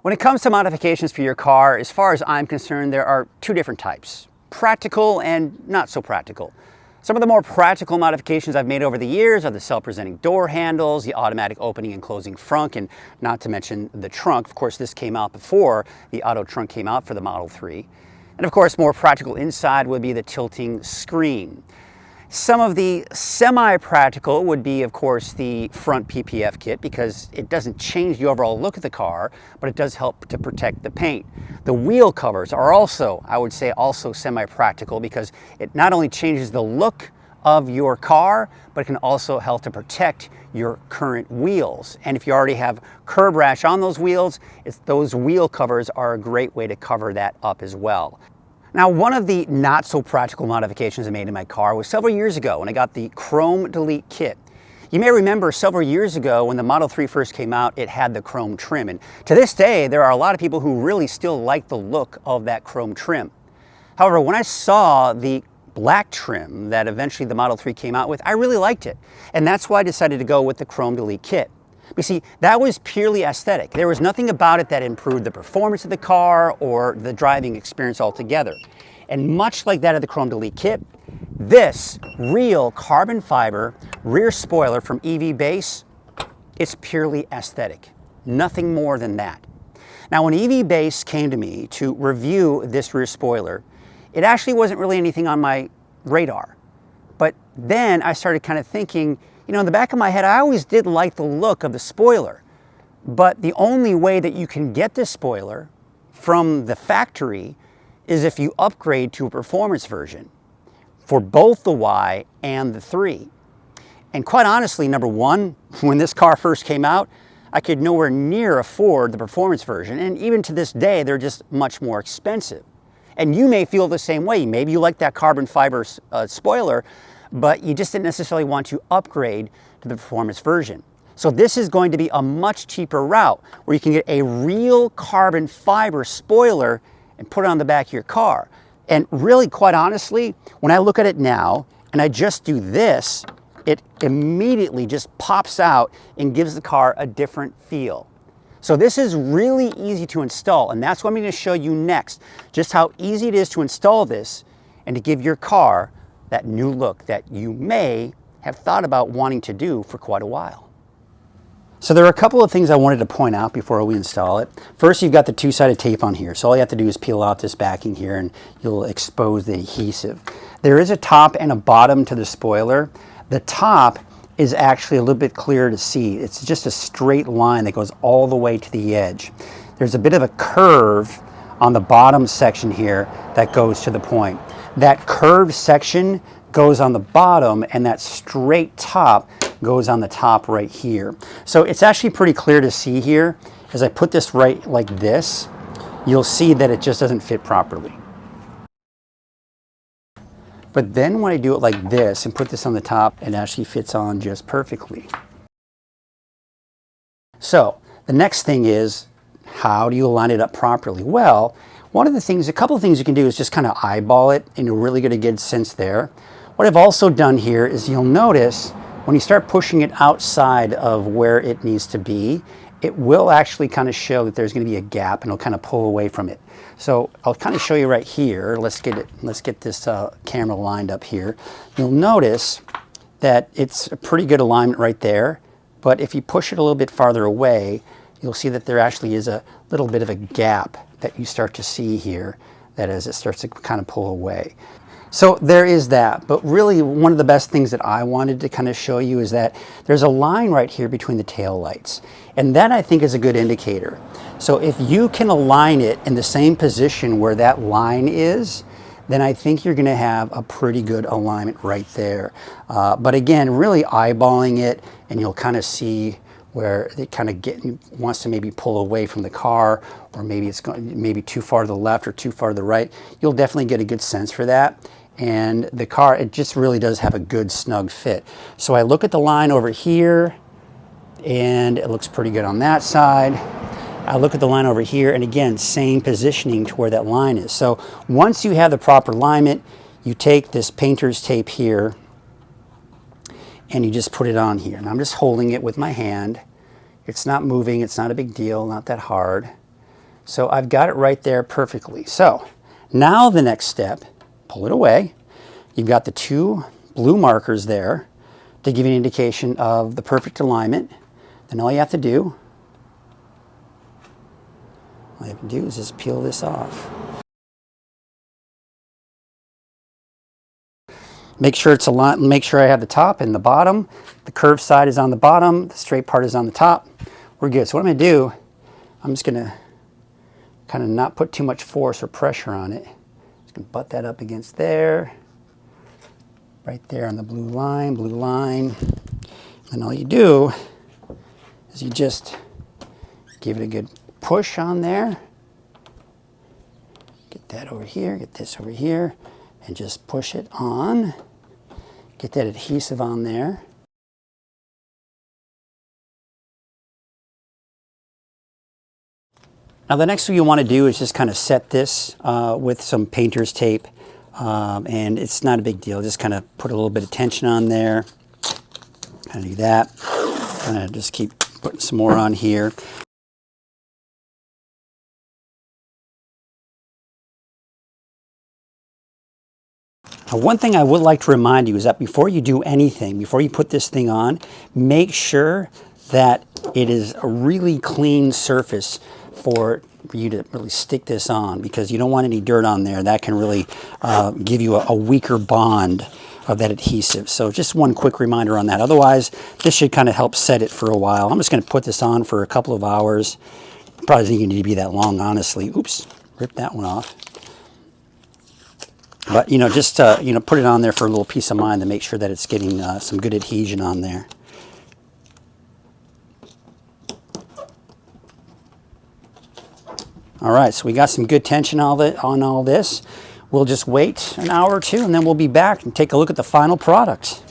When it comes to modifications for your car, as far as I'm concerned, there are two different types: practical and not so practical. Some of the more practical modifications I've made over the years are the self-presenting door handles, the automatic opening and closing frunk, and not to mention the trunk. Of course, this came out before the auto trunk came out for the Model 3. And of course, more practical inside would be the tilting screen. Some of the semi-practical would be, of course, the front PPF kit, because it doesn't change the overall look of the car, but it does help to protect the paint. The wheel covers are also, I would say, also semi-practical, because it not only changes the look of your car, but it can also help to protect your current wheels. And if you already have curb rash on those wheels, those wheel covers are a great way to cover that up as well. Now, one of the not so practical modifications I made in my car was several years ago when I got the Chrome Delete kit. You may remember several years ago when the Model 3 first came out, it had the chrome trim. And to this day, there are a lot of people who really still like the look of that chrome trim. However, when I saw the black trim that eventually the Model 3 came out with, I really liked it. And that's why I decided to go with the Chrome Delete kit. You see, that was purely aesthetic. There was nothing about it that improved the performance of the car or the driving experience altogether. And much like that of the Chrome Delete kit, this real carbon fiber rear spoiler from EVbase, it's purely aesthetic. Nothing more than that. Now, when EVbase came to me to review this rear spoiler, it actually wasn't really anything on my radar. But then I started kind of thinking, you know, in the back of my head, I always did like the look of the spoiler, but the only way that you can get this spoiler from the factory is if you upgrade to a performance version for both the Y and the 3. And quite honestly, number one, when this car first came out, I could nowhere near afford the performance version, and even to this day, they're just much more expensive. And you may feel the same way. Maybe you like that carbon fiber spoiler, but you just didn't necessarily want to upgrade to the performance version. So this is going to be a much cheaper route where you can get a real carbon fiber spoiler and put it on the back of your car. And really, quite honestly, when I look at it now and I just do this, it immediately just pops out and gives the car a different feel. So this is really easy to install, and that's what I'm going to show you next, just how easy it is to install this and to give your car that new look that you may have thought about wanting to do for quite a while. So there are a couple of things I wanted to point out before we install it. First, you've got the two-sided tape on here. So all you have to do is peel out this backing here and you'll expose the adhesive. There is a top and a bottom to the spoiler. The top is actually a little bit clearer to see. It's just a straight line that goes all the way to the edge. There's a bit of a curve on the bottom section here that goes to the point. That curved section goes on the bottom, and that straight top goes on the top right here. So it's actually pretty clear to see here. As I put this right like this, you'll see that it just doesn't fit properly. But then when I do it like this and put this on the top, it actually fits on just perfectly. So the next thing is, how do you line it up properly? Well, a couple of things you can do is just kind of eyeball it, and you'll really get a good sense there. What I've also done here is, you'll notice when you start pushing it outside of where it needs to be, it will actually kind of show that there's going to be a gap, and it'll kind of pull away from it. So I'll kind of show you right here. Let's get this camera lined up here. You'll notice that it's a pretty good alignment right there, but if you push it a little bit farther away, you'll see that there actually is a little bit of a gap that you start to see here, that as it starts to kind of pull away. So there is that, but really one of the best things that I wanted to kind of show you is that there's a line right here between the tail lights, and that I think is a good indicator. So if you can align it in the same position where that line is, then I think you're going to have a pretty good alignment right there. But again, really eyeballing it, and you'll kind of see where it kind of wants to maybe pull away from the car, or maybe it's maybe too far to the left or too far to the right. You'll definitely get a good sense for that. And the car, it just really does have a good snug fit. So I look at the line over here, and it looks pretty good on that side. I look at the line over here, and again, same positioning to where that line is. So once you have the proper alignment, you take this painter's tape here, and you just put it on here. And I'm just holding it with my hand. It's not moving, it's not a big deal, not that hard. So I've got it right there perfectly. So now the next step, pull it away. You've got the two blue markers there to give you an indication of the perfect alignment. Then all you have to do is just peel this off. Make sure it's aligned. Make sure I have the top and the bottom. The curved side is on the bottom. The straight part is on the top. We're good. So what I'm going to do, I'm just going to kind of not put too much force or pressure on it. Just going to butt that up against there. Right there on the blue line, blue line. And all you do is you just give it a good push on there. Get that over here, get this over here, and just push it on. Get that adhesive on there. Now the next thing you want to do is just kind of set this with some painter's tape. And it's not a big deal. Just kind of put a little bit of tension on there. Kind of do that. And just keep putting some more on here. Now, one thing I would like to remind you is that before you do anything, before you put this thing on, make sure that it is a really clean surface for you to really stick this on, because you don't want any dirt on there. That can really give you a weaker bond of that adhesive. So just one quick reminder on that. Otherwise, this should kind of help set it for a while. I'm just going to put this on for a couple of hours. Probably doesn't even need to be that long, honestly. Oops, ripped that one off. But, you know, just, you know, put it on there for a little peace of mind to make sure that it's getting some good adhesion on there. All right, so we got some good tension on all this. We'll just wait an hour or two, and then we'll be back and take a look at the final product.